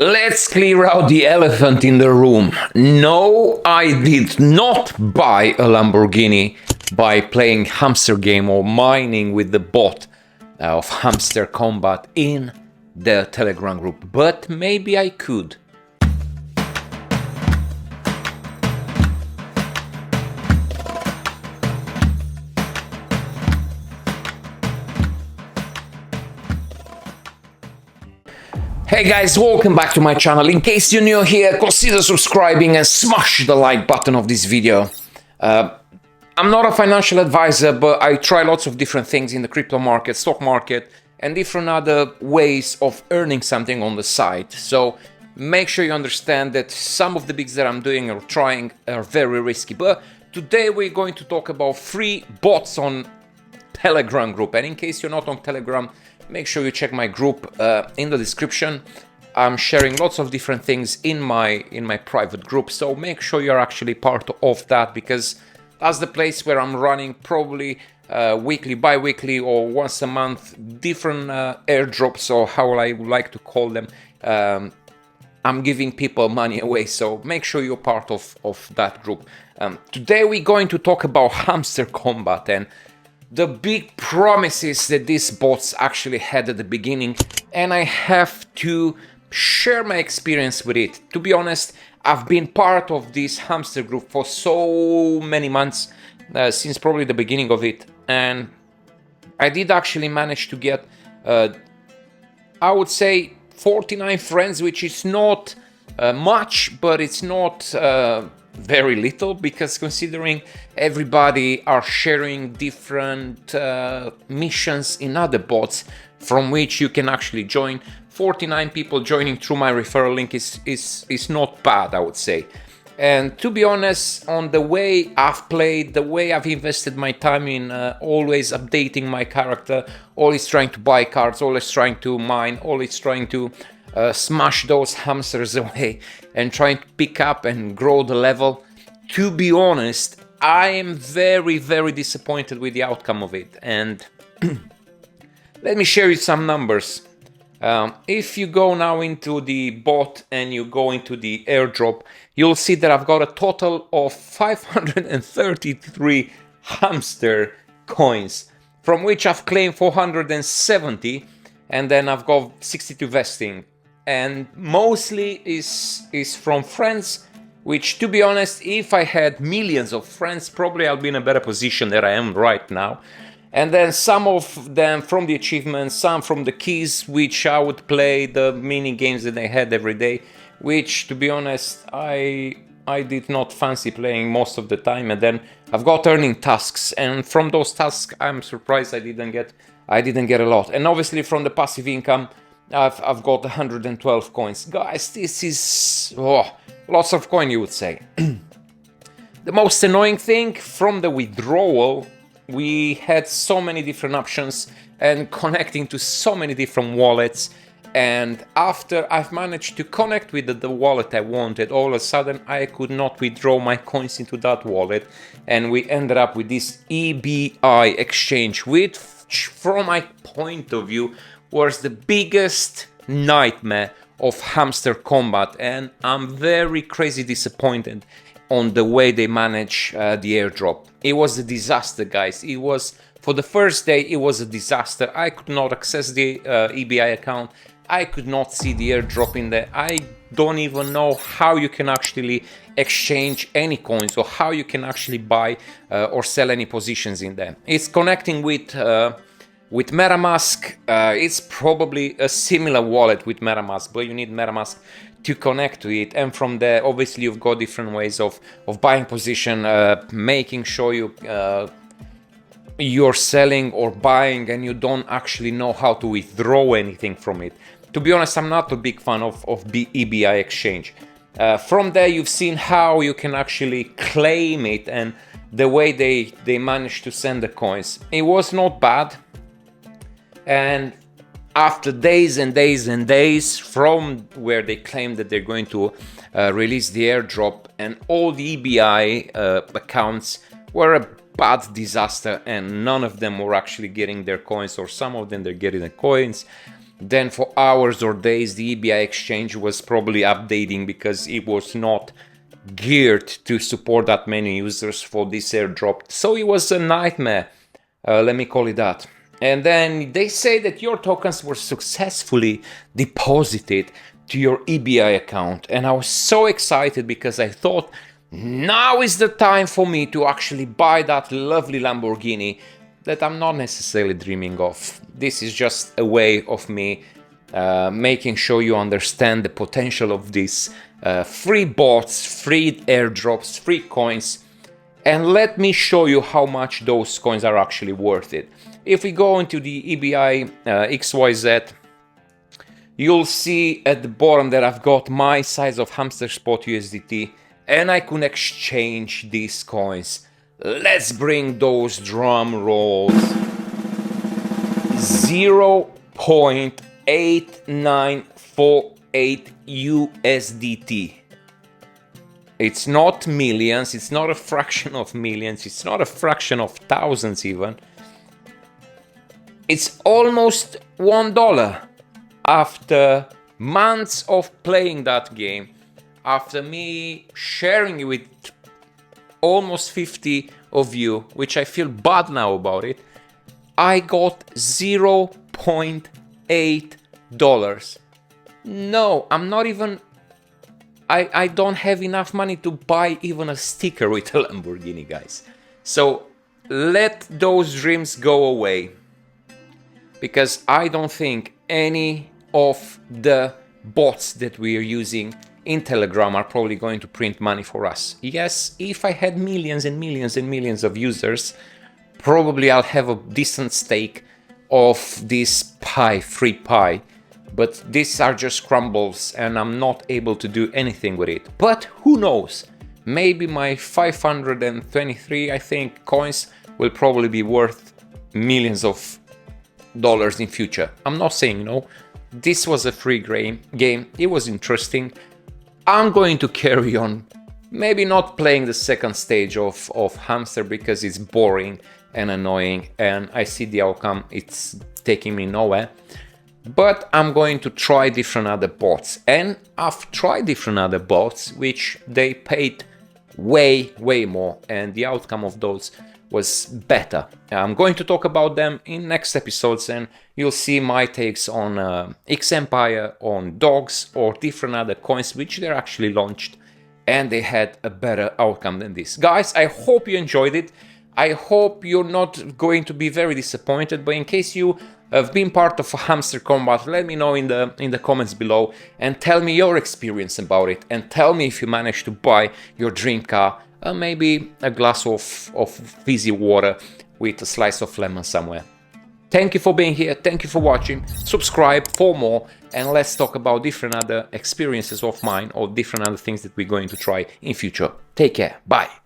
Let's clear out the elephant in the room. No, I did not buy a Lamborghini by playing Hamster game or mining with the bot of Hamster Kombat in the Telegram group, but maybe I could. Hey guys, welcome back to my channel. In case you're new here, consider subscribing and smash the like button of this video. I'm not a financial advisor, but I try lots of different things in the crypto market, stock market, and different other ways of earning something on the side. So make sure you understand that some of the bigs that I'm doing or trying are very risky. But today we're going to talk about free bots on Telegram group. And in case you're not on Telegram, make sure you check my group in the description. I'm sharing lots of different things in my private group, so make sure you're actually part of that, because that's the place where I'm running probably weekly, bi-weekly, or once a month different airdrops, or how I would like to call them. I'm giving people money away, so make sure you're part of that group. Today we're going to talk about Hamster Kombat and the big promises that these bots actually had at the beginning, and I have to share my experience with it. To be honest, I've been part of this hamster group for so many months, since probably the beginning of it, and I did actually manage to get, I would say, 49 friends, which is not much, but it's not very little, because considering everybody are sharing different missions in other bots from which you can actually join. 49 people joining through my referral link is not bad, I would say. And to be honest, on the way I've played, the way I've invested my time in always updating my character, always trying to buy cards, always trying to mine, always trying to smash those hamsters away and trying to pick up and grow the level. To be honest, I am very, very disappointed with the outcome of it. And let me share you some numbers. If you go now into the bot and you go into the airdrop, you'll see that I've got a total of 533 hamster coins, from which I've claimed 470, and then I've got 62 vesting. And mostly is from friends, which, to be honest, if I had millions of friends, probably I'll be in a better position than I am right now. And then some of them from the achievements, some from the keys, which I would play the mini games that I had every day, which, to be honest, I did not fancy playing most of the time. And then I've got earning tasks, and from those tasks I'm surprised I didn't get a lot. And obviously from the passive income, I've got 112 coins. Guys, this is lots of coin, you would say. The most annoying thing from the withdrawal, we had so many different options and connecting to so many different wallets, and after I've managed to connect with the wallet I wanted, all of a sudden I could not withdraw my coins into that wallet, and we ended up with this EBI exchange, which from my point of view was the biggest nightmare of Hamster Kombat, and I'm very crazy disappointed on the way they manage the airdrop. It was a disaster, guys. It was, for the first day, it was a disaster. I could not access the EBI account. I could not see the airdrop in there. I don't even know how you can actually exchange any coins, or how you can actually buy or sell any positions in there. It's connecting with MetaMask. It's probably a similar wallet with MetaMask, but you need MetaMask to connect to it. And from there, obviously, you've got different ways of buying position, making sure you're selling or buying, and you don't actually know how to withdraw anything from it. To be honest, I'm not a big fan of EBI exchange. From there, you've seen how you can actually claim it, and the way they managed to send the coins. It was not bad. And after days and days and days from where they claim that they're going to release the airdrop, and all the EBI accounts were a bad disaster, and none of them were actually getting their coins, or some of them they're getting the coins. then for hours or days the EBI exchange was probably updating because it was not geared to support that many users for this airdrop. So it was a nightmare, let me call it that. And then they say that your tokens were successfully deposited to your EBI account. And I was so excited because I thought now is the time for me to actually buy that lovely Lamborghini that I'm not necessarily dreaming of. This is just a way of me making sure you understand the potential of these free bots, free airdrops, free coins. And let me show you how much those coins are actually worth it. If we go into the EBI XYZ, you'll see at the bottom that I've got my size of Hamster Spot USDT and I can exchange these coins. Let's bring those drum rolls. 0.8948 USDT. It's not millions, it's not a fraction of millions, it's not a fraction of thousands even. It's almost $1 after months of playing that game, after me sharing it with almost 50 of you, which I feel bad now about it. I got $0.8. No, I'm not even... I don't have enough money to buy even a sticker with a Lamborghini, guys. So let those dreams go away, because I don't think any of the bots that we are using in Telegram are probably going to print money for us. Yes, if I had millions and millions and millions of users, probably I'll have a decent stake of this pie, free pie. But these are just crumbles and I'm not able to do anything with it. But who knows? Maybe my 523, I think, coins will probably be worth millions of dollars in future. I'm not saying no. This was a free game. It was interesting. I'm going to carry on. Maybe not playing the second stage of Hamster because it's boring and annoying and I see the outcome. It's taking me nowhere. But I'm going to try different other bots, and I've tried different other bots which they paid way more, and the outcome of those was better. I'm going to talk about them in next episodes, and you'll see my takes on X Empire, on dogs, or different other coins which they're actually launched and they had a better outcome than this. Guys, I hope you enjoyed it. I hope you're not going to be very disappointed, but in case you have been part of a Hamster Kombat, let me know in the comments below and tell me your experience about it, and tell me if you managed to buy your dream car, maybe a glass of fizzy water with a slice of lemon somewhere. Thank you for being here, thank you for watching, subscribe for more, and let's talk about different other experiences of mine or different other things that we're going to try in future. Take care, bye!